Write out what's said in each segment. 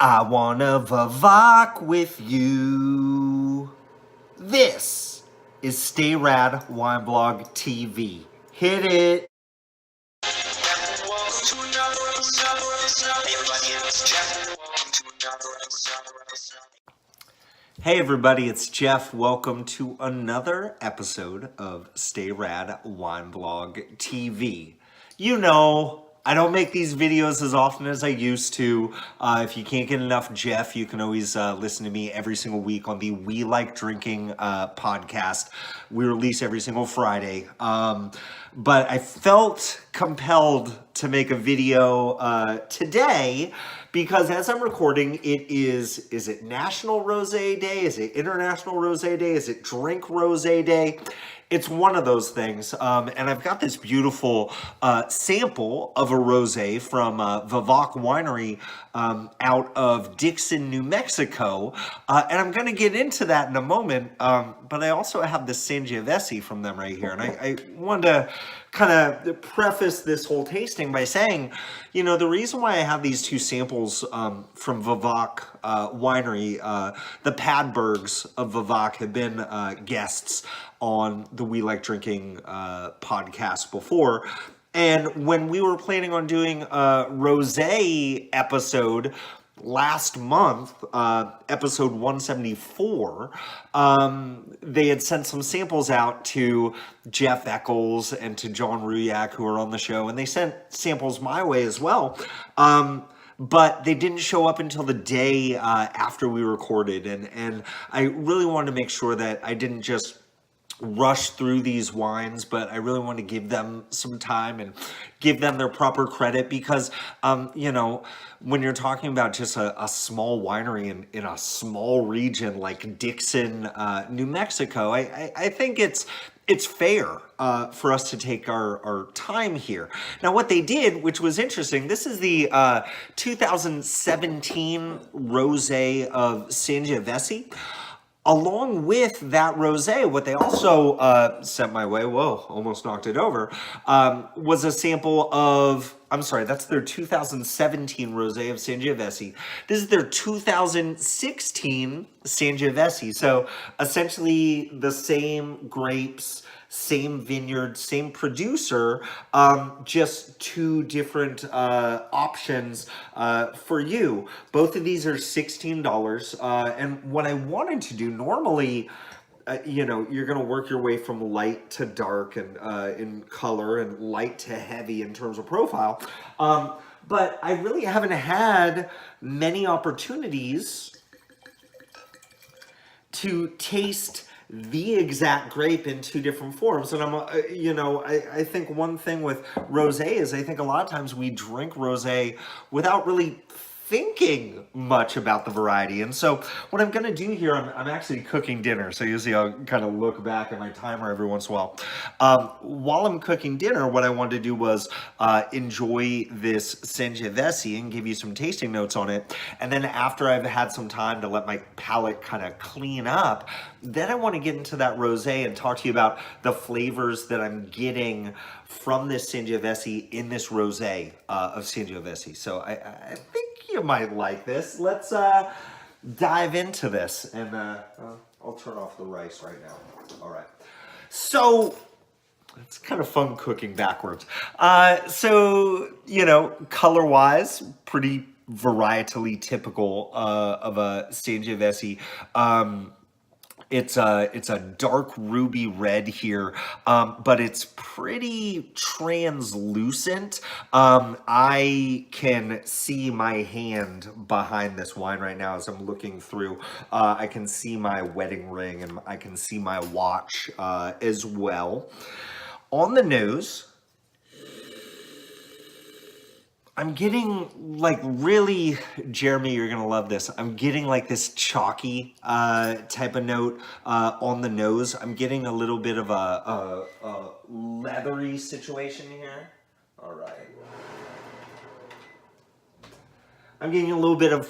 I wanna Vivac with you. This is Stay Rad Wine Blog TV. Hit it. Hey everybody, it's Jeff. Welcome to another episode of Stay Rad Wine Blog TV. You know, I don't make these videos as often as I used to. If you can't get enough Jeff, you can always listen to me every single week on the We Like Drinking podcast. We release every single Friday. But I felt compelled to make a video today because as I'm recording, is it National Rosé Day? Is it International Rosé Day? Is it Drink Rosé Day? It's one of those things, and I've got this beautiful sample of a rosé from Vivac Winery out of Dixon, New Mexico, and I'm going to get into that in a moment, but I also have the Sangiovese from them right here, and I wanted to kind of preface this whole tasting by saying, you know, the reason why I have these two samples from Vivac Winery, the Padbergs of Vivac have been guests on the We Like Drinking podcast before. And when we were planning on doing a rosé episode last month, episode 174, they had sent some samples out to Jeff Eccles and to John Ruyak, who are on the show, and they sent samples my way as well. But they didn't show up until the day after we recorded, and I really wanted to make sure that I didn't just rush through these wines, but I really want to give them some time and give them their proper credit because, you know, when you're talking about just a small winery in a small region like Dixon, New Mexico, I think it's fair for us to take our time here. Now, what they did, which was interesting, this is the 2017 Rosé of Sangiovese. Along with that rosé, what they also sent my way, whoa, almost knocked it over, was a sample of, I'm sorry, that's their 2017 rosé of Sangiovese. This is their 2016 Sangiovese. So essentially the same grapes, same vineyard, same producer, just two different options for you. Both of these are $16. And what I wanted to do, normally, you know, you're going to work your way from light to dark and in color and light to heavy in terms of profile. But I really haven't had many opportunities to taste the exact grape in two different forms. And I'm, you know, I think one thing with rosé is I think a lot of times we drink rosé without really thinking much about the variety. And so what I'm going to do here, I'm actually cooking dinner. So usually I'll kind of look back at my timer every once in a while. While I'm cooking dinner, what I wanted to do was enjoy this Sangiovese and give you some tasting notes on it. And then after I've had some time to let my palate kind of clean up, then I want to get into that rosé and talk to you about the flavors that I'm getting from this Sangiovese in this rosé of Sangiovese. So I think you might like this. Let's dive into this, and I'll turn off the rice right now. All right. So it's kind of fun cooking backwards. So, you know, color-wise, pretty varietally typical of a Sangiovese. It's a dark ruby red here, but it's pretty translucent. I can see my hand behind this wine right now as I'm looking through. I can see my wedding ring and I can see my watch as well. On the nose, I'm getting like really, Jeremy, you're gonna love this. I'm getting like this chalky type of note on the nose. I'm getting a little bit of a leathery situation here. All right. I'm getting a little bit of,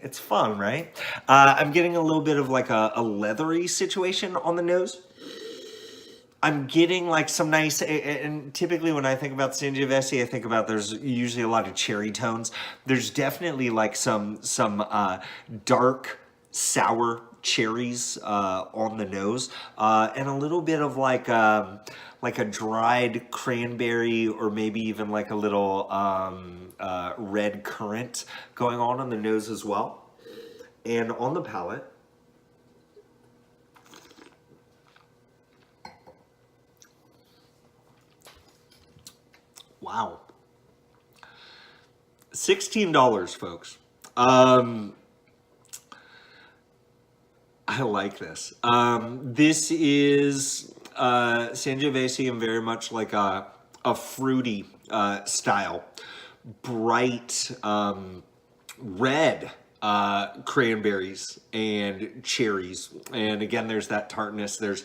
it's fun, right? I'm getting a little bit of like a leathery situation on the nose. I'm getting like some nice, and typically when I think about Sangiovese, I think about there's usually a lot of cherry tones. There's definitely like some dark sour cherries on the nose, and a little bit of like a dried cranberry, or maybe even like a little red currant going on the nose as well. And on the palate, wow, $16, folks. I like this. This is Sangiovese and very much like a fruity style, bright red cranberries and cherries, and again there's that tartness, there's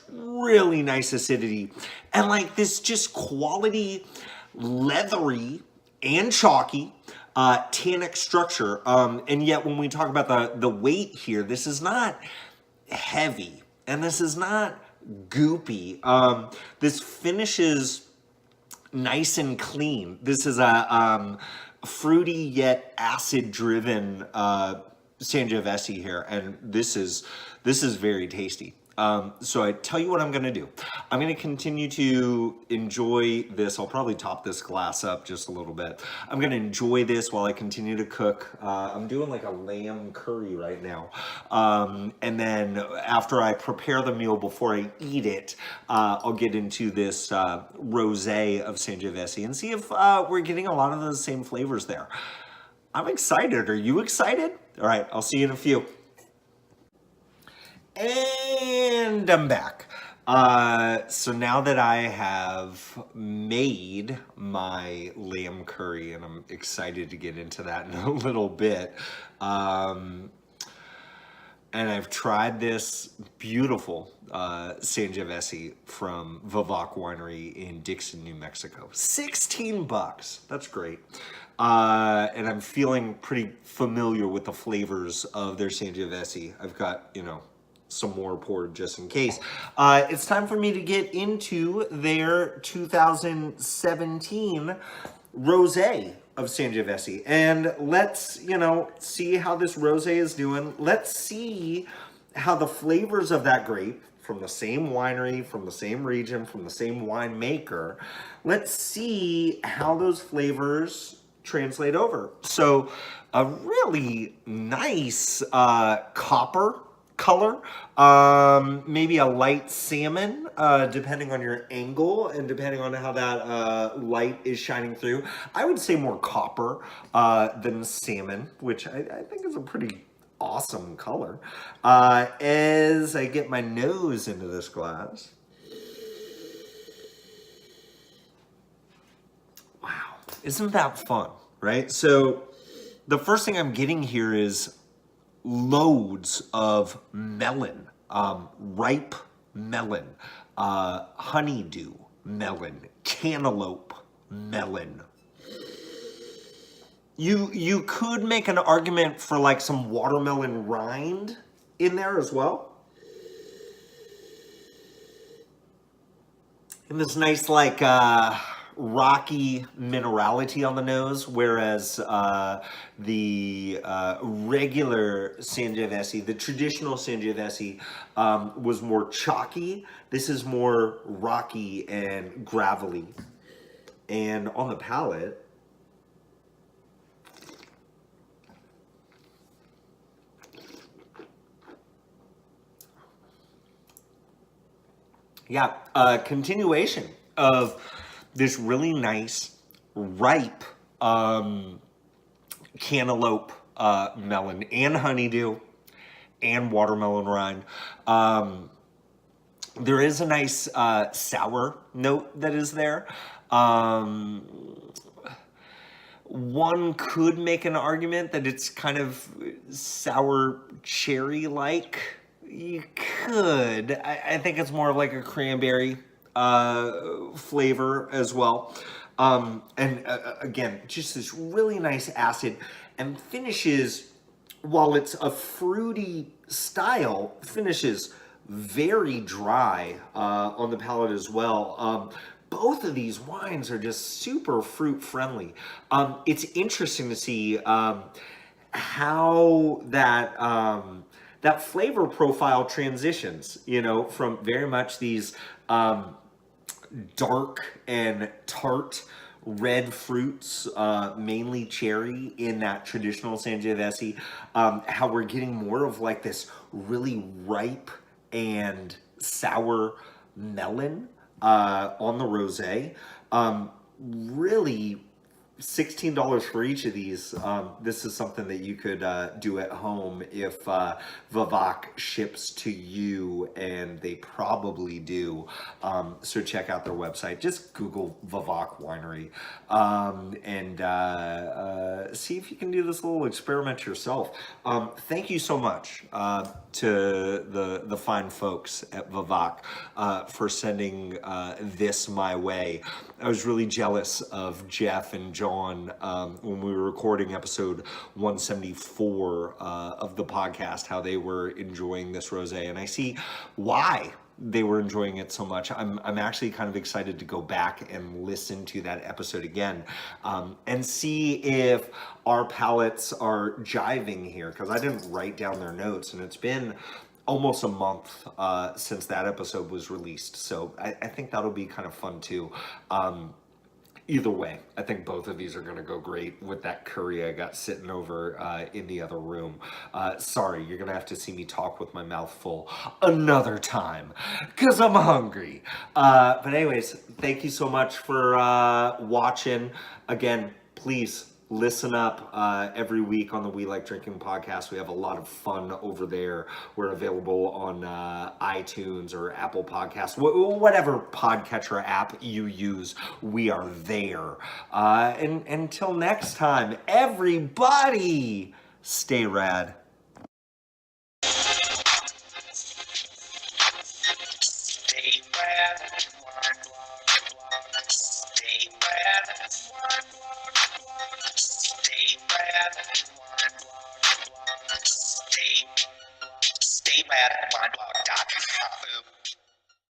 really nice acidity, and like this just quality leathery and chalky tannic structure, and yet when we talk about the weight here, this is not heavy and this is not goopy. This finishes nice and clean. This is a fruity yet acid-driven Sangiovese here, and this is very tasty. So I tell you what I'm going to do. I'm going to continue to enjoy this. I'll probably top this glass up just a little bit. I'm going to enjoy this while I continue to cook. I'm doing like a lamb curry right now. And then after I prepare the meal before I eat it, I'll get into this Rosé of Sangiovese and see if we're getting a lot of the same flavors there. I'm excited. Are you excited? All right, I'll see you in a few. And I'm back. So now that I have made my lamb curry, and I'm excited to get into that in a little bit, and I've tried this beautiful Sangiovese from Vivac winery in Dixon, New Mexico. 16 bucks. That's great. And I'm feeling pretty familiar with the flavors of their Sangiovese. I've got, you know, some more poured just in case. It's time for me to get into their 2017 Rosé of Sangiovese. And let's, you know, see how this Rosé is doing. Let's see how the flavors of that grape, from the same winery, from the same region, from the same winemaker, let's see how those flavors translate over. So a really nice copper color, maybe a light salmon, depending on your angle and depending on how that light is shining through. I would say more copper than salmon, which I think is a pretty awesome color. As I get my nose into this glass. Wow, isn't that fun, right? So the first thing I'm getting here is loads of melon, ripe melon, honeydew melon, cantaloupe melon. You could make an argument for like some watermelon rind in there as well. And this nice like rocky minerality on the nose, whereas the regular Sangiovese, the traditional Sangiovese, was more chalky. This is more rocky and gravelly. And on the palate, yeah, continuation of this really nice, ripe cantaloupe melon and honeydew and watermelon rind. There is a nice sour note that is there. One could make an argument that it's kind of sour cherry-like. You could. I think it's more of like a cranberry flavor as well. And again, just this really nice acid, and finishes, while it's a fruity style, finishes very dry on the palate as well. Both of these wines are just super fruit friendly. It's interesting to see how that flavor profile transitions, from very much these dark and tart red fruits, mainly cherry in that traditional Sangiovese, how we're getting more of like this really ripe and sour melon on the rosé. Really $16 for each of these. This is something that you could do at home if Vivac ships to you, and they probably do. So check out their website. Just Google Vivac Winery and see if you can do this little experiment yourself. Thank you so much to the fine folks at Vivac for sending this my way. I was really jealous of Jeff and John when we were recording episode 174 of the podcast, how they were enjoying this rosé, and I see why they were enjoying it so much. I'm actually kind of excited to go back and listen to that episode again and see if our palates are jiving here, because I didn't write down their notes, and it's been almost a month since that episode was released, so I think that'll be kind of fun too. Either way, I think both of these are going to go great with that curry I got sitting over in the other room. Sorry, you're going to have to see me talk with my mouth full another time because I'm hungry. But anyways, thank you so much for watching. Again, please listen up every week on the We Like Drinking podcast. We have a lot of fun over there. We're available on iTunes or Apple Podcasts, whatever podcatcher app you use, we are there. And until next time, everybody, stay rad. Stay rad, wine blog. Stay rad, wine blog. Stay rad, wine blog. Stay rad, wineblog.com.